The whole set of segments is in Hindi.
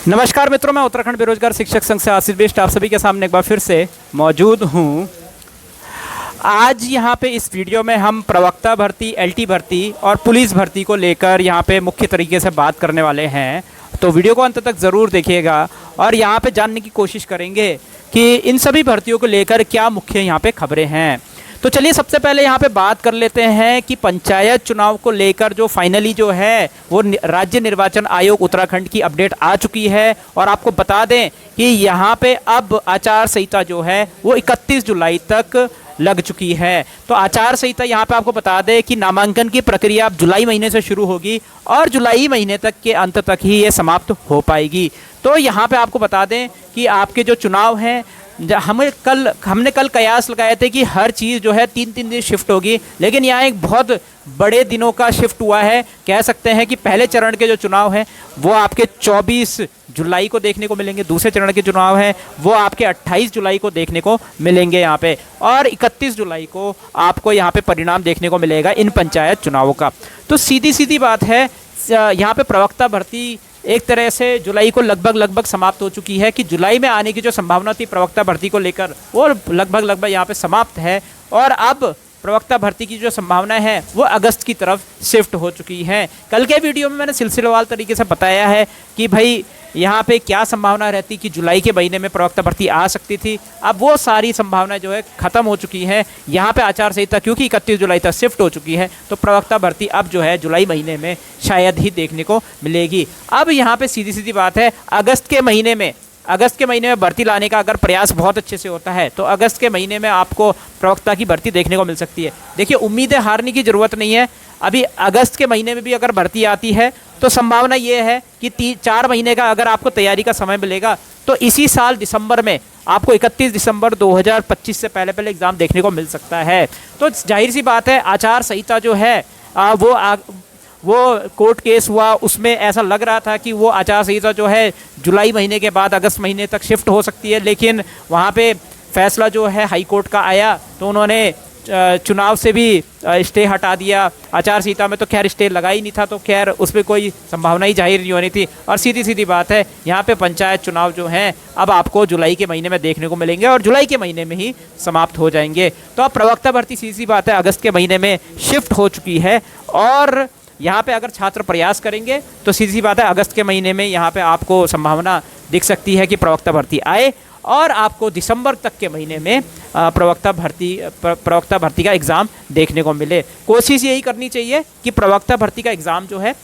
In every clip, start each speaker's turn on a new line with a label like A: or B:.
A: नमस्कार मित्रों, मैं उत्तराखंड बेरोजगार शिक्षक संघ से आशीष बिष्ट आप सभी के सामने एक बार फिर से मौजूद हूं। आज यहां पे इस वीडियो में हम प्रवक्ता भर्ती, एलटी भर्ती और पुलिस भर्ती को लेकर यहां पे मुख्य तरीके से बात करने वाले हैं। तो वीडियो को अंत तक ज़रूर देखिएगा और यहां पे जानने की कोशिश करेंगे कि इन सभी भर्तियों को लेकर क्या मुख्य यहां पे खबरें हैं। तो चलिए सबसे पहले यहाँ पे बात कर लेते हैं कि पंचायत चुनाव को लेकर जो फाइनली जो है वो राज्य निर्वाचन आयोग उत्तराखंड की अपडेट आ चुकी है। और आपको बता दें कि यहाँ पे अब आचार संहिता जो है वो 31 जुलाई तक लग चुकी है। तो आचार संहिता यहाँ पे आपको बता दें कि नामांकन की प्रक्रिया अब जुलाई महीने से शुरू होगी और जुलाई महीने तक के अंत तक ही ये समाप्त हो पाएगी। तो यहाँ पे आपको बता दें कि आपके जो चुनाव हैं, हमने कल कयास लगाए थे कि हर चीज़ जो है 3-3 दिन शिफ्ट होगी, लेकिन यहाँ एक बहुत बड़े दिनों का शिफ्ट हुआ है। कह सकते हैं कि पहले चरण के जो चुनाव हैं वो आपके 24 जुलाई को देखने को मिलेंगे, दूसरे चरण के चुनाव हैं वो आपके 28 जुलाई को देखने को मिलेंगे यहाँ पे, और 31 जुलाई को आपको यहाँ पे परिणाम देखने को मिलेगा इन पंचायत चुनावों का। तो सीधी सीधी बात है, यहाँ पे प्रवक्ता भर्ती एक तरह से जुलाई को लगभग समाप्त हो चुकी है कि जुलाई में आने की जो संभावना थी प्रवक्ता भर्ती को लेकर वो लगभग यहाँ पे समाप्त है। और अब प्रवक्ता भर्ती की जो संभावना है वो अगस्त की तरफ शिफ्ट हो चुकी है। कल के वीडियो में मैंने सिलसिलेवार तरीके से बताया है कि भाई यहाँ पे क्या संभावना रहती कि जुलाई के महीने में प्रवक्ता भर्ती आ सकती थी। अब वो सारी संभावना जो है ख़त्म हो चुकी है। यहाँ पे आचार संहिता क्योंकि 31 जुलाई तक शिफ्ट हो चुकी है तो प्रवक्ता भर्ती अब जो है जुलाई महीने में शायद ही देखने को मिलेगी। अब यहाँ पे सीधी सीधी बात है, अगस्त के महीने में भर्ती लाने का अगर प्रयास बहुत अच्छे से होता है तो अगस्त के महीने में आपको प्रवक्ता की भर्ती देखने को मिल सकती है। देखिए, उम्मीदें हारने की ज़रूरत नहीं है। अभी अगस्त के महीने में भी अगर भर्ती आती है तो संभावना ये है कि 4 महीने का अगर आपको तैयारी का समय मिलेगा तो इसी साल दिसंबर में आपको 31 दिसंबर 2025 से पहले एग्ज़ाम देखने को मिल सकता है। तो जाहिर सी बात है, आचार संहिता जो है वो कोर्ट केस हुआ, उसमें ऐसा लग रहा था कि वो आचार संहिता जो है जुलाई महीने के बाद अगस्त महीने तक शिफ्ट हो सकती है, लेकिन वहाँ पे फैसला जो है हाई कोर्ट का आया तो उन्होंने चुनाव से भी स्टे हटा दिया। आचार संहिता में तो खैर स्टे लगा ही नहीं था, तो खैर उस पर कोई संभावना ही जाहिर नहीं होनी थी। और सीधी सीधी बात है, यहाँ पे पंचायत चुनाव जो हैं अब आपको जुलाई के महीने में देखने को मिलेंगे और जुलाई के महीने में ही समाप्त हो जाएंगे। तो अब प्रवक्ता भर्ती सीधी सी बात है अगस्त के महीने में शिफ्ट हो चुकी है। और यहाँ पे अगर छात्र प्रयास करेंगे तो सीधी सी बात है अगस्त के महीने में यहाँ पे आपको संभावना दिख सकती है कि प्रवक्ता भर्ती आए और आपको दिसंबर तक के महीने में प्रवक्ता भर्ती का एग्ज़ाम देखने को मिले। कोशिश यही करनी चाहिए कि प्रवक्ता भर्ती का एग्ज़ाम जो है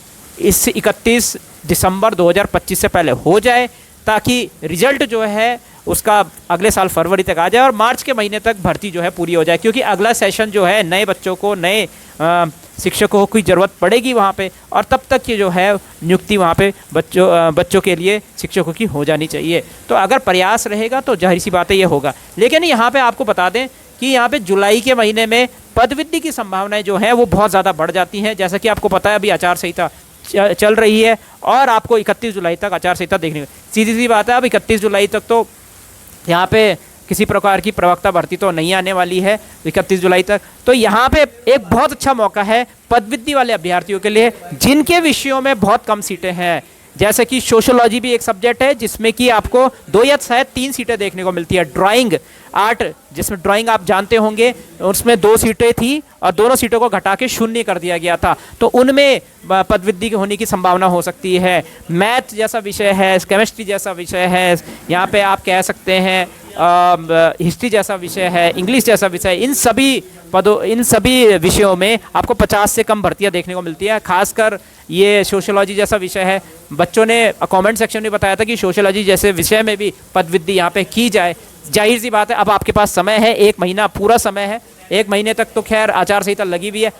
A: इस 31 दिसंबर 2025 से पहले हो जाए, ताकि रिजल्ट जो है उसका अगले साल फरवरी तक आ जाए और मार्च के महीने तक भर्ती जो है पूरी हो जाए। क्योंकि अगला सेशन जो है नए बच्चों को, नए शिक्षकों की ज़रूरत पड़ेगी वहाँ पे, और तब तक ये जो है नियुक्ति वहाँ पे बच्चों के लिए शिक्षकों की हो जानी चाहिए। तो अगर प्रयास रहेगा तो जाहिर सी बात है ये होगा। लेकिन यहाँ पे आपको बता दें कि यहाँ पे जुलाई के महीने में पदवृद्धि की संभावनाएं जो हैं वो बहुत ज़्यादा बढ़ जाती हैं। जैसा कि आपको पता है अभी आचार संहिता चल रही है और आपको 31 जुलाई तक आचार संहिता देखने को, सीधी सी बात है अब 31 जुलाई तक तो यहाँ पे किसी प्रकार की प्रवक्ता भर्ती तो नहीं आने वाली है 31 जुलाई तक। तो यहाँ पे एक बहुत अच्छा मौका है पदवृत्ति वाले अभ्यर्थियों के लिए जिनके विषयों में बहुत कम सीटें हैं। जैसे कि सोशियोलॉजी भी एक सब्जेक्ट है जिसमें कि आपको 2 या शायद 3 सीटें देखने को मिलती है। ड्राइंग आर्ट, जिसमें ड्राइंग आप जानते होंगे, उसमें 2 सीटें थी और दोनों सीटों को घटा के 0 कर दिया गया था, तो उनमें पदवृत्ति होने की संभावना हो सकती है। मैथ जैसा विषय है, केमिस्ट्री जैसा विषय है, यहाँ पे आप कह सकते हैं हिस्ट्री जैसा विषय है, इंग्लिश जैसा विषय, इन सभी विषयों में आपको 50 से कम भर्तियां देखने को मिलती है। खासकर ये सोशियोलॉजी जैसा विषय है, बच्चों ने कमेंट सेक्शन में बताया था कि सोशियोलॉजी जैसे विषय में भी पदवृत्ति यहाँ पे की जाए। जाहिर सी बात है अब आपके पास समय है, 1 महीना पूरा समय है, 1 महीने तक तो खैर आचार संहिता लगी हुई है।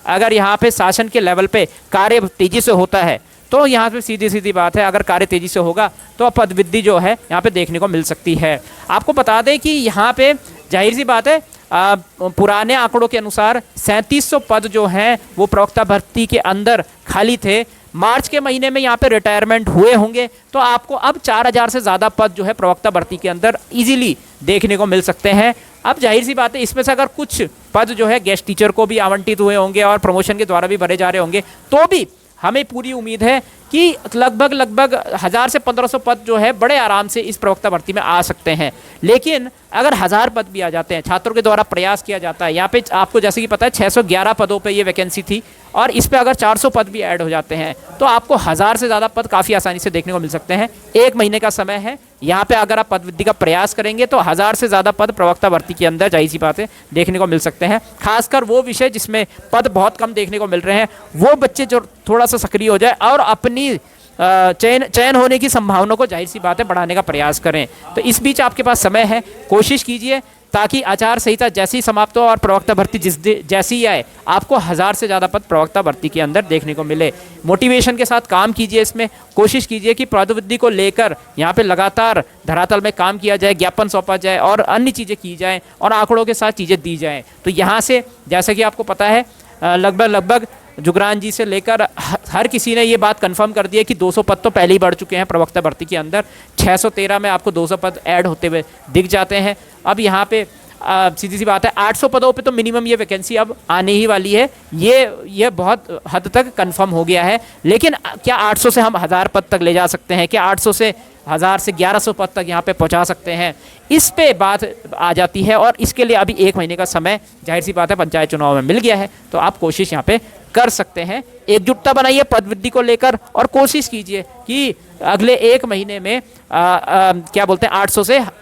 A: अगर यहाँ पे शासन के लेवल पे कार्य तेज़ी से होता है तो यहाँ पे सीधी सीधी बात है, अगर कार्य तेज़ी से होगा तो पदवृत्ति जो है यहाँ पे देखने को मिल सकती है। आपको बता दें कि यहाँ पे जाहिर सी बात है पुराने आंकड़ों के अनुसार 3700 पद जो हैं वो प्रवक्ता भर्ती के अंदर खाली थे। मार्च के महीने में यहाँ पे रिटायरमेंट हुए होंगे तो आपको अब 4000 से ज़्यादा पद जो है प्रवक्ता भर्ती के अंदर इजीली देखने को मिल सकते हैं। अब जाहिर सी बात है इसमें से अगर कुछ पद जो है गेस्ट टीचर को भी आवंटित हुए होंगे और प्रमोशन के द्वारा भी भरे जा रहे होंगे तो भी हमें पूरी उम्मीद है कि लगभग 1000 से 1500 पद जो है बड़े आराम से इस प्रवक्ता भर्ती में आ सकते हैं। लेकिन अगर 1000 पद भी आ जाते हैं, छात्रों के द्वारा प्रयास किया जाता है, यहाँ पे आपको जैसे कि पता है 611 पदों पे ये वैकेंसी थी, और इस पे अगर 400 पद भी ऐड हो जाते हैं तो आपको 1000 से ज़्यादा पद काफ़ी आसानी से देखने को मिल सकते हैं। 1 महीने का समय है, यहाँ पे अगर आप पद वृद्धि का प्रयास करेंगे तो 1000 से ज़्यादा पद प्रवक्ता भर्ती के अंदर जाहिर सी बात है देखने को मिल सकते हैं। खासकर वो विषय जिसमें पद बहुत कम देखने को मिल रहे हैं, वो बच्चे जो थोड़ा सा सक्रिय हो जाए और अपनी चयन होने की संभावना को जाहिर सी बात है बढ़ाने का प्रयास करें। तो इस बीच आपके पास समय है, कोशिश कीजिए ताकि आचार संहिता जैसी समाप्त हो और प्रवक्ता भर्ती जैसी ही आए, आपको 1000 से ज़्यादा पद प्रवक्ता भर्ती के अंदर देखने को मिले। मोटिवेशन के साथ काम कीजिए, इसमें कोशिश कीजिए कि प्रौद्योगिकी को लेकर यहाँ पे लगातार धरातल में काम किया जाए, ज्ञापन सौंपा जाए और अन्य चीज़ें की जाएँ और आंकड़ों के साथ चीज़ें दी जाएँ। तो यहाँ से जैसा कि आपको पता है लगभग जुगरान जी से लेकर हर किसी ने ये बात कंफर्म कर दी है कि 200 पद तो पहले ही बढ़ चुके हैं प्रवक्ता भर्ती के अंदर। 613 में आपको 200 पद ऐड होते हुए दिख जाते हैं। अब यहाँ पे सीधी सी बात है 800 पदों पे तो मिनिमम ये वैकेंसी अब आने ही वाली है, ये बहुत हद तक कंफर्म हो गया है। लेकिन क्या 800 से हम 1000 पद तक ले जा सकते हैं? क्या 800 से 1000 से 1100 पद तक यहाँ पे पहुँचा सकते हैं? इस पे बात आ जाती है और इसके लिए अभी 1 महीने का समय जाहिर सी बात है पंचायत चुनाव में मिल गया है, तो आप कोशिश यहाँ पे कर सकते हैं। एकजुटता बनाइए पद वृद्धि को लेकर और कोशिश कीजिए कि अगले 1 महीने में क्या बोलते हैं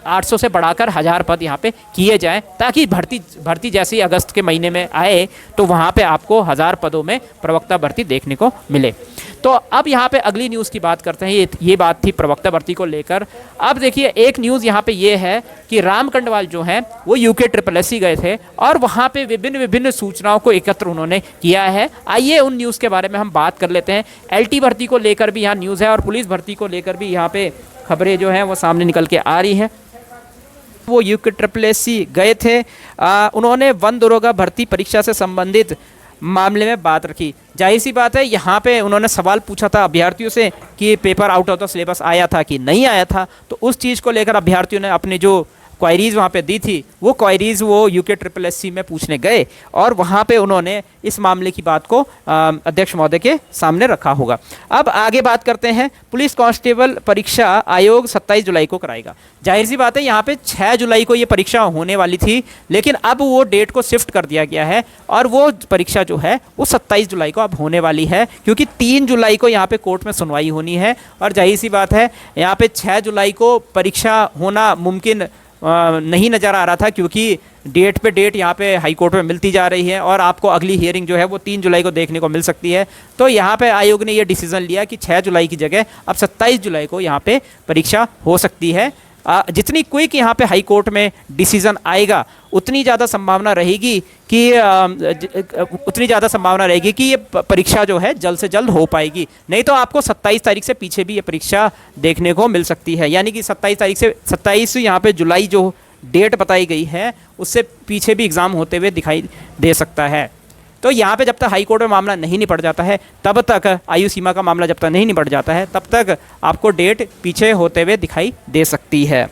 A: 800 से बढ़ाकर 1000 पद यहाँ पे किए जाएं, ताकि भर्ती जैसे ही अगस्त के महीने में आए तो वहाँ पे आपको 1000 पदों में प्रवक्ता भर्ती देखने को मिले। तो अब यहाँ पे अगली न्यूज़ की बात करते हैं। ये बात थी प्रवक्ता भर्ती को लेकर। अब देखिए एक न्यूज़ यहाँ पे ये है कि राम कंडवाल जो हैं वो यूके SSSC गए थे और वहाँ पे विभिन्न सूचनाओं को एकत्र उन्होंने किया है। आइए उन न्यूज़ के बारे में हम बात कर लेते हैं। LT भर्ती को लेकर भी यहाँ न्यूज़ है और पुलिस भर्ती को लेकर भी यहाँ पे खबरें जो हैं वो सामने निकल के आ रही हैं। वो यूके SSSC गए थे, उन्होंने वन दरोगा भर्ती परीक्षा से संबंधित मामले में बात रखी। जाहिर सी बात है यहाँ पे उन्होंने सवाल पूछा था अभ्यर्थियों से कि paper out of the syllabus आया था कि नहीं आया था, तो उस चीज़ को लेकर अभ्यर्थियों ने अपनी जो क्वायरीज़ वहाँ पे दी थी वो क्वायरीज़ वो यूके SSSC में पूछने गए और वहाँ पे उन्होंने इस मामले की बात को अध्यक्ष महोदय के सामने रखा होगा। अब आगे बात करते हैं। पुलिस कांस्टेबल परीक्षा आयोग 27 जुलाई को कराएगा। जाहिर सी बात है यहाँ पे 6 जुलाई को ये परीक्षा होने वाली थी, लेकिन अब वो डेट को शिफ्ट कर दिया गया है और वो परीक्षा जो है वो 27 जुलाई को अब होने वाली है, क्योंकि 3 जुलाई को यहाँ पे कोर्ट में सुनवाई होनी है और जाहिर सी बात है यहाँ पे 6 जुलाई को परीक्षा होना मुमकिन नहीं नज़र आ रहा था, क्योंकि डेट पे डेट यहाँ पे हाई कोर्ट में मिलती जा रही है और आपको अगली हियरिंग जो है वो 3 जुलाई को देखने को मिल सकती है। तो यहाँ पे आयोग ने ये डिसीज़न लिया कि 6 जुलाई की जगह अब 27 जुलाई को यहाँ पे परीक्षा हो सकती है। जितनी क्विक यहाँ पे हाई कोर्ट में डिसीज़न आएगा उतनी ज़्यादा संभावना रहेगी कि ये परीक्षा जो है जल्द से जल्द हो पाएगी। नहीं तो आपको 27 तारीख से पीछे भी ये परीक्षा देखने को मिल सकती है, यानी कि 27 तारीख से 27 यहाँ पे जुलाई जो डेट बताई गई है उससे पीछे भी एग्ज़ाम होते हुए दिखाई दे सकता है। तो यहाँ पे जब तक हाई कोर्ट में मामला नहीं निपट जाता है, तब तक आयु सीमा का मामला जब तक नहीं निपट जाता है, तब तक आपको डेट पीछे होते हुए दिखाई दे सकती है।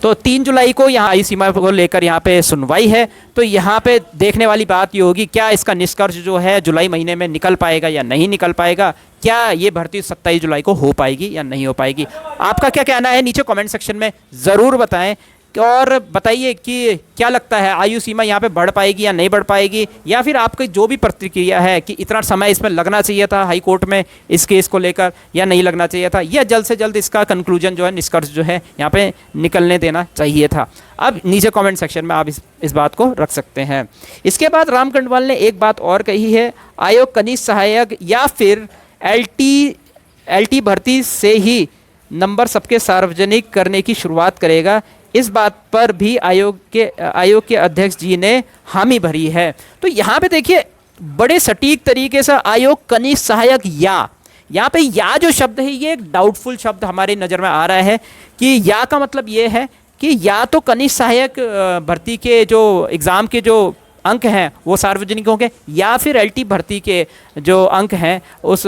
A: तो 3 जुलाई को यहाँ आयु सीमा को लेकर यहाँ पे सुनवाई है। तो यहाँ पे देखने वाली बात ये होगी क्या इसका निष्कर्ष जो है जुलाई महीने में निकल पाएगा या नहीं निकल पाएगा, क्या ये भर्ती 27 जुलाई को हो पाएगी या नहीं हो पाएगी। आपका क्या कहना है नीचे कमेंट सेक्शन में ज़रूर बताएं और बताइए कि क्या लगता है आयु सीमा यहाँ पे बढ़ पाएगी या नहीं बढ़ पाएगी, या फिर आपकी जो भी प्रतिक्रिया है कि इतना समय इसमें लगना चाहिए था हाई कोर्ट में इस केस को लेकर या नहीं लगना चाहिए था, या जल्द से जल्द इसका कंक्लूजन जो है निष्कर्ष जो है यहाँ पे निकलने देना चाहिए था। अब नीचे कमेंट सेक्शन में आप इस बात को रख सकते हैं। इसके बाद राम कंडवाल ने एक बात और कही है, आयोग कनिष्ठ सहायक या फिर LT भर्ती से ही नंबर सबके सार्वजनिक करने की शुरुआत करेगा। इस बात पर भी आयोग के अध्यक्ष जी ने हामी भरी है। तो यहाँ पे देखिए बड़े सटीक तरीके से आयोग कनिष्ठ सहायक यहाँ पे या जो शब्द है ये एक डाउटफुल शब्द हमारे नज़र में आ रहा है कि या का मतलब ये है कि या तो कनिष्ठ सहायक भर्ती के जो एग्ज़ाम के जो अंक हैं वो सार्वजनिक होंगे, या फिर LT भर्ती के जो अंक हैं उस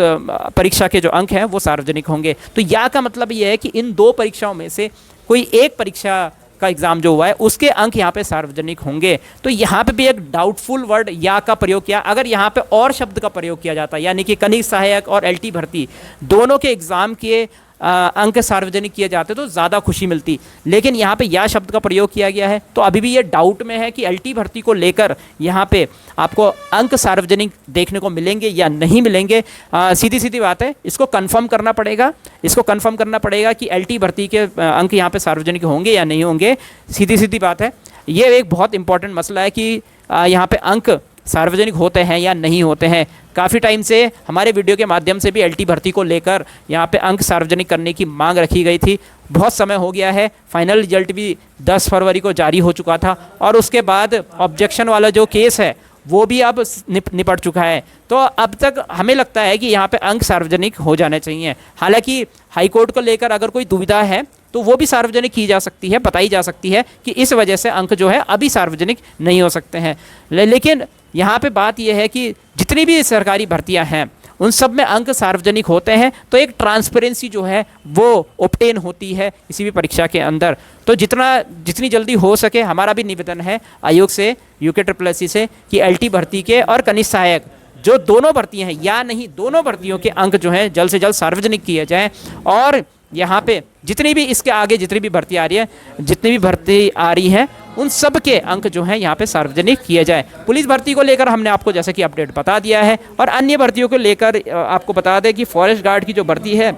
A: परीक्षा के जो अंक हैं वो सार्वजनिक होंगे। तो या का मतलब ये है कि इन 2 परीक्षाओं में से कोई एक परीक्षा का एग्ज़ाम जो हुआ है उसके अंक यहाँ पे सार्वजनिक होंगे। तो यहाँ पे भी एक डाउटफुल वर्ड या का प्रयोग किया, अगर यहाँ पे और शब्द का प्रयोग किया जाता यानी कि कनिष्ठ सहायक और एलटी भर्ती दोनों के एग्ज़ाम के अंक सार्वजनिक किए जाते तो ज़्यादा खुशी मिलती, लेकिन यहाँ पे या शब्द का प्रयोग किया गया है तो अभी भी ये डाउट में है कि एलटी भर्ती को लेकर यहाँ पे आपको अंक सार्वजनिक देखने को मिलेंगे या नहीं मिलेंगे। सीधी सीधी बात है, इसको कंफर्म करना पड़ेगा, इसको कंफर्म करना पड़ेगा कि एलटी भर्ती के अंक यहाँ पे सार्वजनिक होंगे या नहीं होंगे। सीधी सीधी बात है, ये एक बहुत इंपॉर्टेंट मसला है कि यहाँ पे अंक सार्वजनिक होते हैं या नहीं होते हैं। काफ़ी टाइम से हमारे वीडियो के माध्यम से भी एलटी भर्ती को लेकर यहाँ पे अंक सार्वजनिक करने की मांग रखी गई थी। बहुत समय हो गया है, फाइनल रिजल्ट भी 10 फरवरी को जारी हो चुका था और उसके बाद ऑब्जेक्शन वाला जो केस है वो भी अब निपट चुका है। तो अब तक हमें लगता है कि यहाँ पे अंक सार्वजनिक हो जाने चाहिए। हालांकि हाईकोर्ट को लेकर अगर कोई दुविधा है तो वो भी सार्वजनिक की जा सकती है, बताई जा सकती है कि इस वजह से अंक जो है अभी सार्वजनिक नहीं हो सकते हैं। लेकिन यहाँ पे बात यह है कि जितनी भी सरकारी भर्तियाँ हैं उन सब में अंक सार्वजनिक होते हैं तो एक ट्रांसपेरेंसी जो है वो ऑब्टेन होती है किसी भी परीक्षा के अंदर। तो जितनी जल्दी हो सके हमारा भी निवेदन है आयोग से, UKSSC से, कि एलटी भर्ती के और कनिष्ठ सहायक जो दोनों भर्तियाँ हैं या नहीं दोनों भर्तियों के अंक जो हैं जल्द से जल्द सार्वजनिक किए जाएँ। और यहाँ पे जितनी भी इसके आगे जितनी भी भर्ती आ रही है, जितनी भी भर्ती आ रही है उन सब के अंक जो हैं यहाँ पे सार्वजनिक किए जाए। पुलिस भर्ती को लेकर हमने आपको जैसे कि अपडेट बता दिया है और अन्य भर्तियों को लेकर आपको बता दें कि फॉरेस्ट गार्ड की जो भर्ती है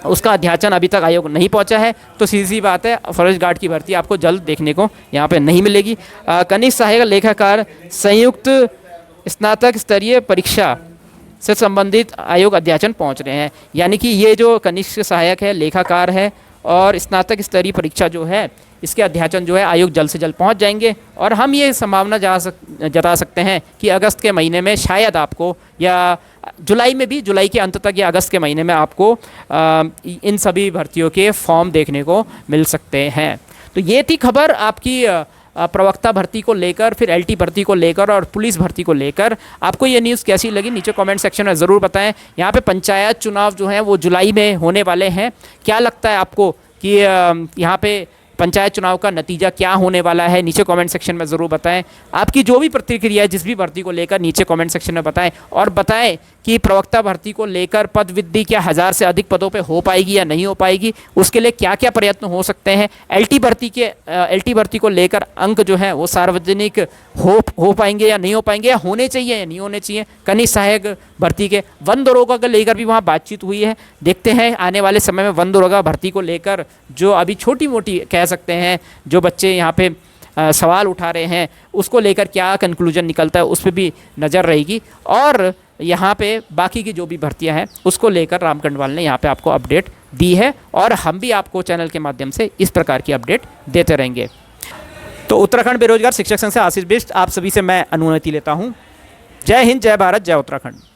A: उसका अध्याचन अभी तक आयोग नहीं पहुंचा है। तो सीधी बात है, फॉरेस्ट गार्ड की भर्ती आपको जल्द देखने को यहाँ पे नहीं मिलेगी। कनिष्ठ सहायक लेखाकार संयुक्त स्नातक स्तरीय परीक्षा से संबंधित आयोग अध्याचन पहुंच रहे हैं, यानी कि ये जो कनिष्ठ सहायक है, लेखाकार है और स्नातक स्तरीय परीक्षा जो है इसके अध्याचन जो है आयोग जल्द से जल्द पहुंच जाएंगे। और हम ये संभावना जता सकते हैं कि अगस्त के महीने में शायद आपको, या जुलाई में भी, जुलाई के अंत तक या अगस्त के महीने में आपको इन सभी भर्तियों के फॉर्म देखने को मिल सकते हैं। तो ये थी खबर आपकी प्रवक्ता भर्ती को लेकर, फिर एलटी भर्ती को लेकर और पुलिस भर्ती को लेकर। आपको ये न्यूज़ कैसी लगी नीचे कमेंट सेक्शन में ज़रूर बताएं। यहाँ पे पंचायत चुनाव जो हैं वो जुलाई में होने वाले हैं। क्या लगता है आपको कि यहाँ पे पंचायत चुनाव का नतीजा क्या होने वाला है? नीचे कमेंट सेक्शन में ज़रूर बताएं। आपकी जो भी प्रतिक्रिया है जिस भी भर्ती को लेकर नीचे कमेंट सेक्शन में बताएं और बताएं कि प्रवक्ता भर्ती को लेकर पद वृद्धि क्या 1000 से अधिक पदों पे हो पाएगी या नहीं हो पाएगी, उसके लिए क्या क्या प्रयत्न हो सकते हैं। एलटी भर्ती को लेकर अंक जो है वो सार्वजनिक हो पाएंगे या नहीं हो पाएंगे, या होने चाहिए या नहीं होने चाहिए। कनिष्ठ सहायक भर्ती के वन दरोगा को लेकर भी वहाँ बातचीत हुई है। देखते हैं आने वाले समय में वन दरोगा भर्ती को लेकर जो अभी छोटी मोटी कह सकते हैं जो बच्चे यहाँ पे सवाल उठा रहे हैं उसको लेकर क्या कंक्लूजन निकलता है उस पर भी नज़र रहेगी। और यहाँ पे बाकी की जो भी भर्तियाँ हैं उसको लेकर राम कंडवाल ने यहाँ पे आपको अपडेट दी है और हम भी आपको चैनल के माध्यम से इस प्रकार की अपडेट देते रहेंगे। तो उत्तराखंड बेरोजगार शिक्षक संघ से आशीष बिष्ट आप सभी से मैं अनुमति लेता हूँ। जय हिंद, जय भारत, जय उत्तराखंड।